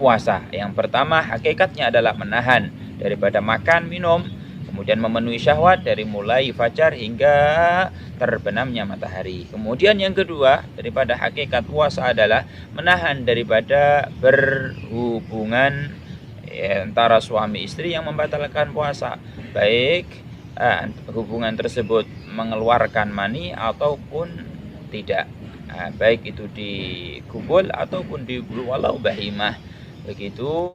puasa. Yang pertama hakikatnya adalah menahan daripada makan, minum, kemudian memenuhi syahwat dari mulai fajar hingga terbenamnya matahari. Kemudian yang kedua daripada hakikat puasa adalah menahan daripada berhubungan antara suami istri yang membatalkan puasa, baik hubungan tersebut mengeluarkan mani ataupun tidak, baik itu digubul ataupun di walau bahimah. Begitu.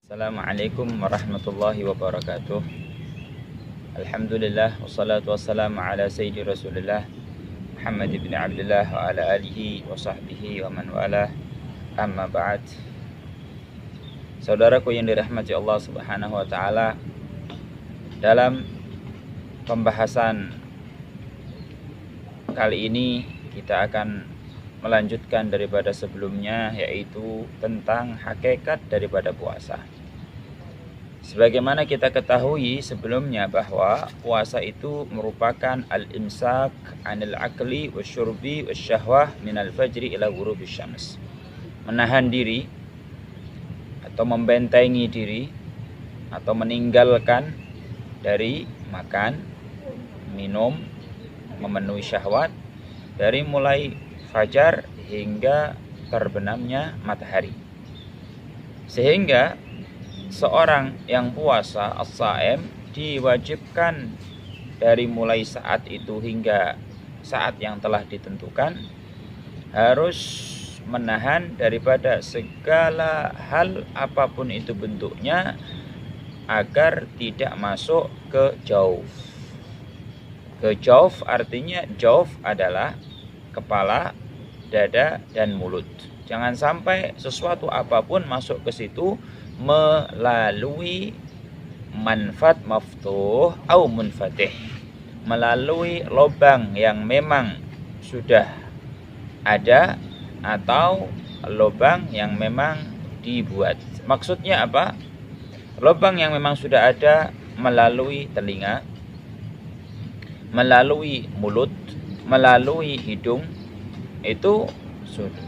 Assalamualaikum warahmatullahi wabarakatuh. Alhamdulillah wassalatu wassalamu ala sayyidi Rasulillah Muhammad ibn Abdullah wa ala alihi wa sahbihi wa man walah. Amma ba'd. Saudaraku yang dirahmati Allah Subhanahu wa taala, dalam pembahasan kali ini kita akan melanjutkan daripada sebelumnya, yaitu tentang hakikat daripada puasa. Sebagaimana kita ketahui sebelumnya bahwa puasa itu merupakan al-imsak anil akli wasyurbi wasyahwah minal fajri ila ghurubis syams. Menahan diri atau membentengi diri atau meninggalkan dari makan, minum, memenuhi syahwat dari mulai fajar hingga terbenamnya matahari. Sehingga seorang yang puasa as-shaim diwajibkan dari mulai saat itu hingga saat yang telah ditentukan harus menahan daripada segala hal apapun itu bentuknya agar tidak masuk ke jauf. Ke jauf artinya jauf adalah kepala, dada, dan mulut. Jangan sampai sesuatu apapun masuk ke situ melalui manfat maftuh atau munfatih, melalui lubang yang memang sudah ada atau lubang yang memang dibuat. Maksudnya apa? Lubang yang memang sudah ada melalui telinga, melalui mulut, melalui hidung, itu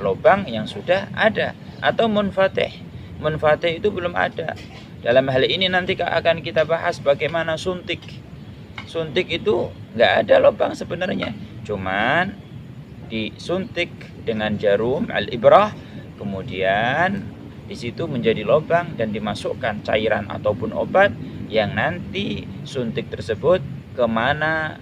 lubang yang sudah ada. Atau munfatih, munfatih itu belum ada. Dalam hal ini nanti akan kita bahas bagaimana suntik. Suntik itu nggak ada lubang sebenarnya, cuman disuntik dengan jarum al-ibrah, kemudian di situ menjadi lubang dan dimasukkan cairan ataupun obat yang nanti suntik tersebut kemana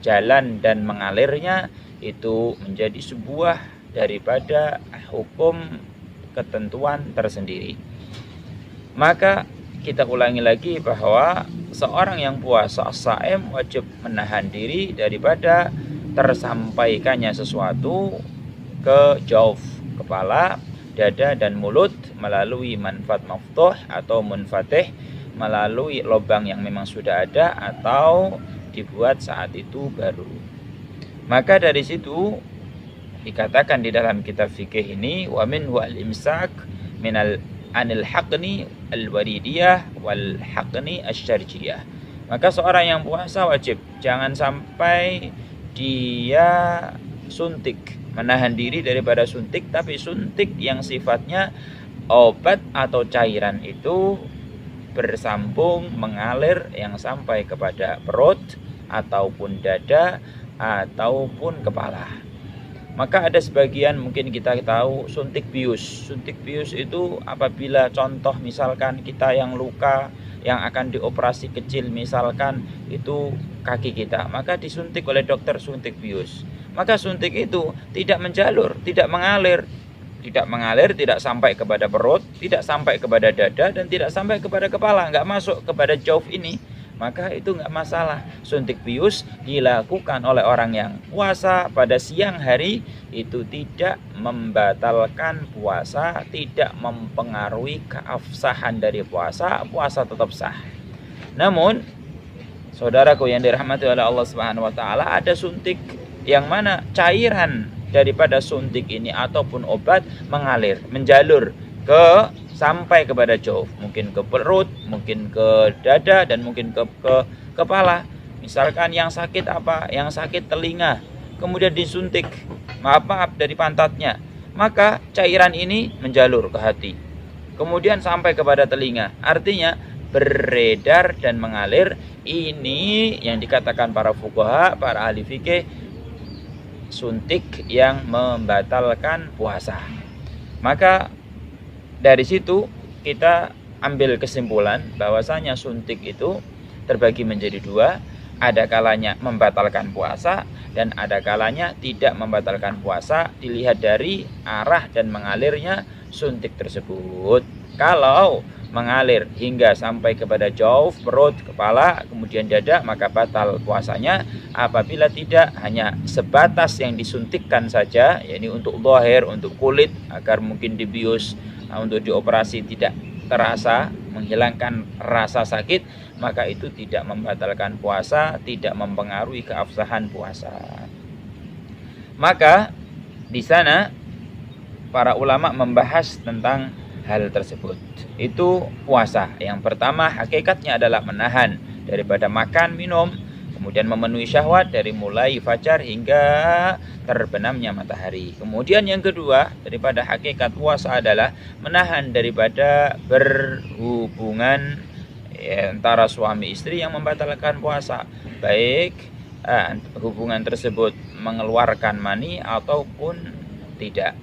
jalan dan mengalirnya itu menjadi sebuah daripada hukum ketentuan tersendiri. Maka kita ulangi lagi bahwa seorang yang puasa as-shaim wajib menahan diri daripada tersampaikannya sesuatu ke jauf, kepala, dada, dan mulut melalui manfat maftuh atau munfatih, melalui lubang yang memang sudah ada atau dibuat saat itu baru. Maka dari situ dikatakan di dalam kitab fikih ini, wa minhu al-imsak minal anil haqni al-waridiyah wal haqni asy-syarjiyah. Maka seorang yang puasa wajib jangan sampai dia suntik, menahan diri daripada suntik, tapi suntik yang sifatnya obat atau cairan itu bersambung mengalir yang sampai kepada perut ataupun dada ataupun kepala. Maka ada sebagian mungkin kita tahu suntik bius. Suntik bius itu apabila contoh misalkan kita yang luka yang akan dioperasi kecil, misalkan itu kaki kita, maka disuntik oleh dokter suntik bius. Maka suntik itu tidak menjalur, tidak mengalir, tidak sampai kepada perut, tidak sampai kepada dada, dan tidak sampai kepada kepala, nggak masuk kepada jauf ini. Maka itu nggak masalah. Suntik bius dilakukan oleh orang yang puasa pada siang hari itu tidak membatalkan puasa, tidak mempengaruhi keabsahan dari puasa, puasa tetap sah. Namun, saudaraku yang dirahmati oleh Allah Subhanahu wa taala, ada suntik yang mana cairan daripada suntik ini ataupun obat mengalir, menjalur ke sampai kepada jauf, mungkin ke perut, mungkin ke dada, dan mungkin ke kepala. Misalkan yang sakit apa? Yang sakit telinga, kemudian disuntik, maaf dari pantatnya, maka cairan ini menjalur ke hati, kemudian sampai kepada telinga. Artinya beredar dan mengalir. Ini yang dikatakan para fuqaha, para ahli fikih, suntik yang membatalkan puasa. Maka dari situ kita ambil kesimpulan bahwasanya suntik itu terbagi menjadi dua. Ada kalanya membatalkan puasa dan ada kalanya tidak membatalkan puasa, dilihat dari arah dan mengalirnya suntik tersebut. Kalau mengalir hingga sampai kepada jauf, perut, kepala, kemudian dada, maka batal puasanya. Apabila tidak, hanya sebatas yang disuntikkan saja, yakni untuk zahir, untuk kulit, agar mungkin dibius, untuk dioperasi tidak terasa, menghilangkan rasa sakit, maka itu tidak membatalkan puasa, tidak mempengaruhi keabsahan puasa. Maka di sana para ulama membahas tentang hal tersebut. Itu puasa. Yang pertama, hakikatnya adalah menahan daripada makan, minum, kemudian memenuhi syahwat dari mulai fajar hingga terbenamnya matahari. Kemudian yang kedua, daripada hakikat puasa adalah menahan daripada berhubungan antara suami istri yang membatalkan puasa, baik hubungan tersebut mengeluarkan mani ataupun tidak,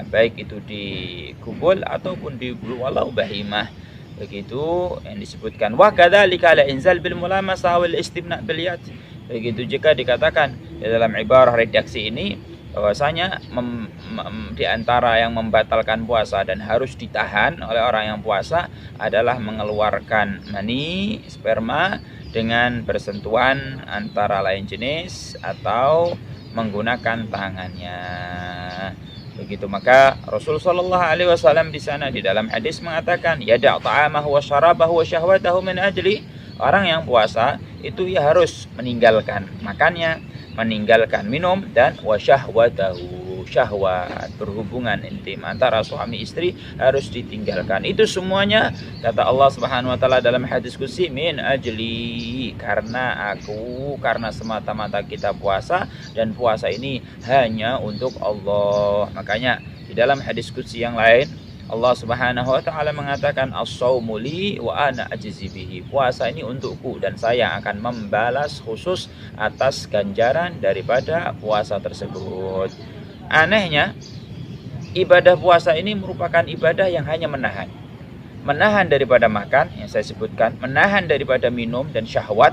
baik itu digubul ataupun walau bahimah. Begitu yang disebutkan. Wa kadzalika la inzal bil mulamasa wal istimna bil yad. Begitu jika dikatakan di dalam ibarah redaksi ini bahwasanya di antara yang membatalkan puasa dan harus ditahan oleh orang yang puasa adalah mengeluarkan mani, sperma dengan bersentuhan antara lain jenis atau menggunakan tangannya. Begitu, maka Rasul sallallahu alaihi wasallam di sana di dalam hadis mengatakan, yada' ta'amahu wa syarabahu wa syahwatahu min ajli. Orang yang puasa itu ya harus meninggalkan makannya, meninggalkan minum, dan wa syahwatahu, syahwat, berhubungan intim antara suami istri harus ditinggalkan. Itu semuanya kata Allah Subhanahu wa taala dalam hadis qudsi, min ajli, karena aku, karena semata-mata kita puasa, dan puasa ini hanya untuk Allah. Makanya di dalam hadis qudsi yang lain Allah Subhanahu wa taala mengatakan, as-shaumu li wa ana ajzi bihi. Puasa ini untukku dan saya akan membalas khusus atas ganjaran daripada puasa tersebut. Anehnya, ibadah puasa ini merupakan ibadah yang hanya menahan. Menahan daripada makan yang saya sebutkan, menahan daripada minum dan syahwat.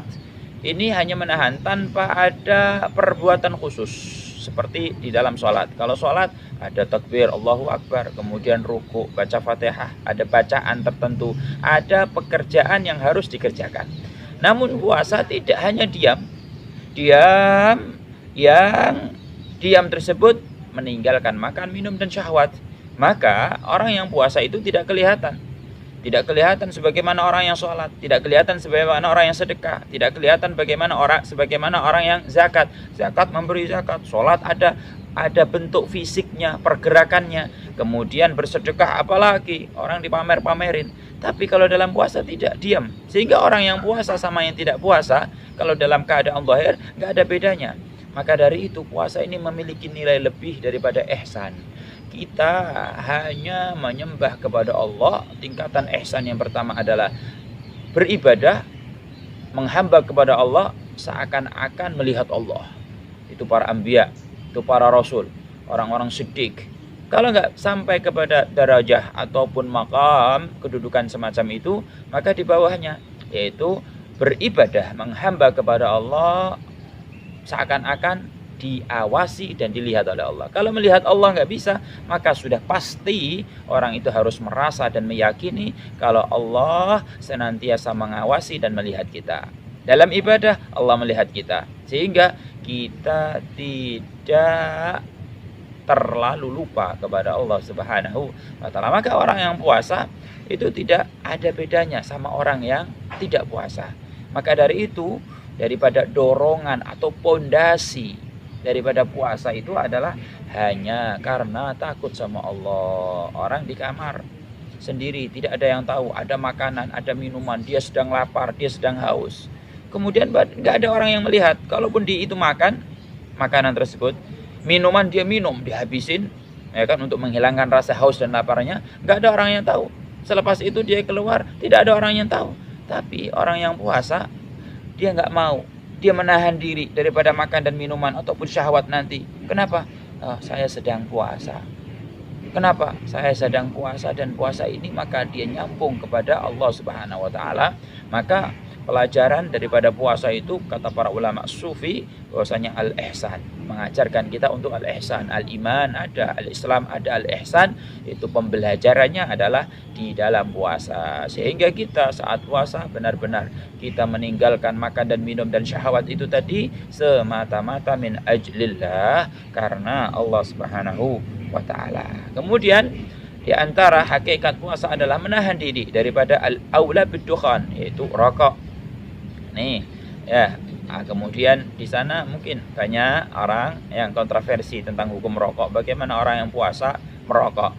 Ini hanya menahan tanpa ada perbuatan khusus. Seperti di dalam sholat. Kalau sholat ada takbir Allahu Akbar, kemudian ruku, baca Fatihah, ada bacaan tertentu, ada pekerjaan yang harus dikerjakan. Namun puasa tidak hanya diam. Diam tersebut meninggalkan makan, minum, dan syahwat. Maka orang yang puasa itu tidak kelihatan. Tidak kelihatan sebagaimana orang yang sholat, tidak kelihatan sebagaimana orang yang sedekah, tidak kelihatan sebagaimana orang yang zakat. Zakat memberi zakat, sholat ada bentuk fisiknya, pergerakannya. Kemudian bersedekah apalagi, orang dipamer-pamerin. Tapi kalau dalam puasa tidak, diam. Sehingga orang yang puasa sama yang tidak puasa, kalau dalam keadaan zahir, nggak ada bedanya. Maka dari itu puasa ini memiliki nilai lebih daripada ihsan. Kita hanya menyembah kepada Allah. Tingkatan ihsan yang pertama adalah beribadah, menghamba kepada Allah seakan-akan melihat Allah. Itu para anbiya, itu para rasul, orang-orang siddiq. Kalau nggak sampai kepada darajah ataupun maqam kedudukan semacam itu, maka di bawahnya yaitu beribadah, menghamba kepada Allah seakan-akan diawasi dan dilihat oleh Allah. Kalau melihat Allah nggak bisa, maka sudah pasti orang itu harus merasa dan meyakini kalau Allah senantiasa mengawasi dan melihat kita. Dalam ibadah Allah melihat kita, sehingga kita tidak terlalu lupa kepada Allah Subhanahu wa taala. Maka orang yang puasa itu tidak ada bedanya sama orang yang tidak puasa. Maka dari itu, daripada dorongan atau pondasi daripada puasa itu adalah hanya karena takut sama Allah. Orang di kamar sendiri, tidak ada yang tahu, ada makanan, ada minuman, dia sedang lapar, dia sedang haus. kemudian nggak ada orang yang melihat. Kalaupun dia itu makan makanan tersebut, minuman dia minum, dihabisin, ya kan, untuk menghilangkan rasa haus dan laparnya, nggak ada orang yang tahu. Selepas itu dia keluar, tidak ada orang yang tahu. Tapi orang yang puasa, dia nggak mau, dia menahan diri daripada makan dan minuman ataupun syahwat nanti. Kenapa? Oh, saya sedang puasa. Kenapa? Saya sedang puasa, dan puasa ini maka dia nyambung kepada Allah Subhanahu wa taala. Maka pelajaran daripada puasa itu, kata para ulama sufi, bahwasanya al-ihsan, mengajarkan kita untuk al-ihsan. Al-iman ada, al-islam ada, al-ihsan itu pembelajarannya adalah di dalam puasa. Sehingga kita saat puasa benar-benar kita meninggalkan makan dan minum dan syahwat itu tadi semata-mata min ajlillah, karena Allah Subhanahu wa ta'ala. Kemudian di antara hakikat puasa adalah menahan diri daripada al-aula bid-dukhan, yaitu rokok. Nih, ya. Nah, kemudian di sana mungkin banyak orang yang kontroversi tentang hukum rokok. Bagaimana orang yang puasa merokok?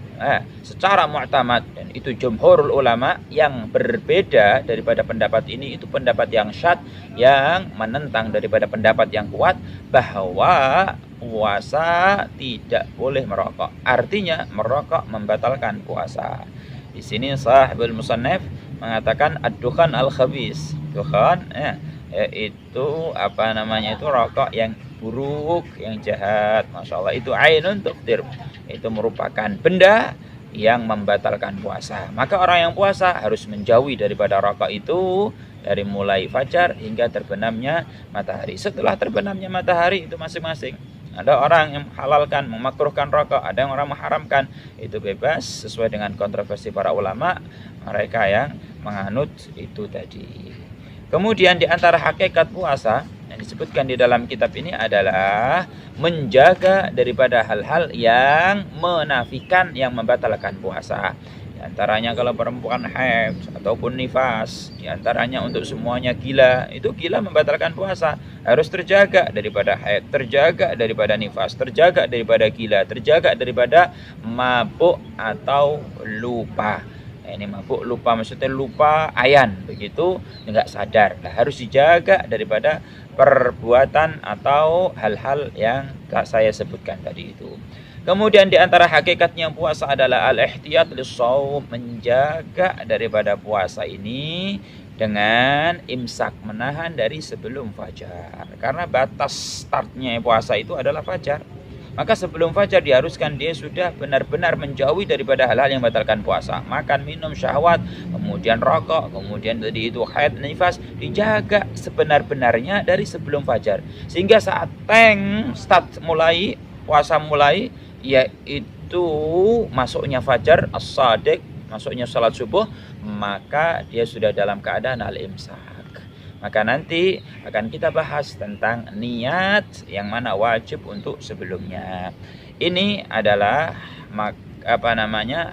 Secara mu'tamad, dan itu jumhurul ulama yang berbeda daripada pendapat ini, itu pendapat yang syad, yang menentang daripada pendapat yang kuat, bahwa puasa tidak boleh merokok. Artinya merokok membatalkan puasa. Di sini sahibul musannaf mengatakan ad-dukhan al-khabis. Dukhan yaitu itu rokok yang buruk, yang jahat. Masya Allah, itu ainun tuqtir, itu merupakan benda yang membatalkan puasa. Maka orang yang puasa harus menjauhi daripada rokok itu dari mulai fajar hingga terbenamnya matahari. Setelah terbenamnya matahari itu masing-masing. Ada orang yang halalkan, memakruhkan rokok, ada yang orang mengharamkan. Itu bebas sesuai dengan kontroversi para ulama, mereka yang menganut itu tadi. Kemudian di antara hakikat puasa yang disebutkan di dalam kitab ini adalah menjaga daripada hal-hal yang menafikan, yang membatalkan puasa. Di antaranya kalau perempuan haid ataupun nifas, di antaranya untuk semuanya gila, itu gila membatalkan puasa. Harus terjaga daripada haid, terjaga daripada nifas, terjaga daripada gila, terjaga daripada mabuk atau lupa. Ini mabuk lupa, maksudnya lupa ayan, begitu, enggak sadar. Nah, harus dijaga daripada perbuatan atau hal-hal yang saya sebutkan tadi itu. Kemudian di antara hakikatnya puasa adalah al-ihtiyat lis-shaum, menjaga daripada puasa ini dengan imsak, menahan dari sebelum fajar. Karena batas startnya puasa itu adalah fajar. Maka sebelum fajar diharuskan dia sudah benar-benar menjauhi daripada hal-hal yang membatalkan puasa. Makan, minum, syahwat, kemudian rokok, kemudian tadi itu haid, nifas, dijaga sebenar-benarnya dari sebelum fajar. Sehingga saat start mulai, puasa mulai, yaitu masuknya fajar, as-sadiq, masuknya salat subuh, maka dia sudah dalam keadaan al-imsak. Maka nanti akan kita bahas tentang niat yang mana wajib untuk sebelumnya. Ini adalah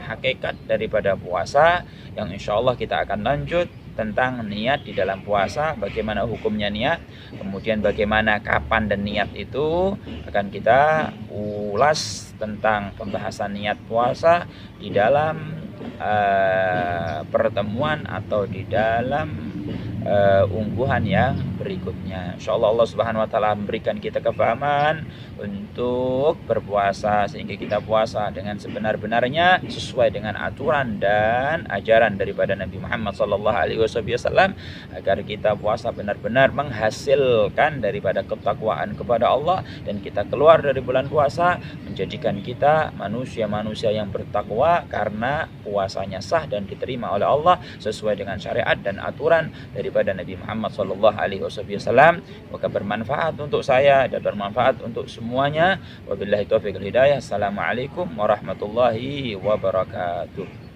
hakikat daripada puasa yang insya Allah kita akan lanjut tentang niat di dalam puasa, bagaimana hukumnya niat, kemudian bagaimana kapan dan niat itu akan kita ulas tentang pembahasan niat puasa di dalam pertemuan atau di dalam ungguhan yang berikutnya. Insyaallah Allah Subhanahu wa taala memberikan kita kefahaman untuk berpuasa sehingga kita puasa dengan sebenar-benarnya sesuai dengan aturan dan ajaran daripada Nabi Muhammad sallallahu alaihi wasallam, agar kita puasa benar-benar menghasilkan daripada ketakwaan kepada Allah, dan kita keluar dari bulan puasa menjadikan kita manusia-manusia yang bertakwa karena puasanya sah dan diterima oleh Allah sesuai dengan syariat dan aturan daripada Nabi Muhammad sallallahu alaihi wasallam. Semoga bermanfaat untuk saya dan bermanfaat untuk semuanya. Wabillahi taufiq wal hidayah. Assalamualaikum warahmatullahi wabarakatuh.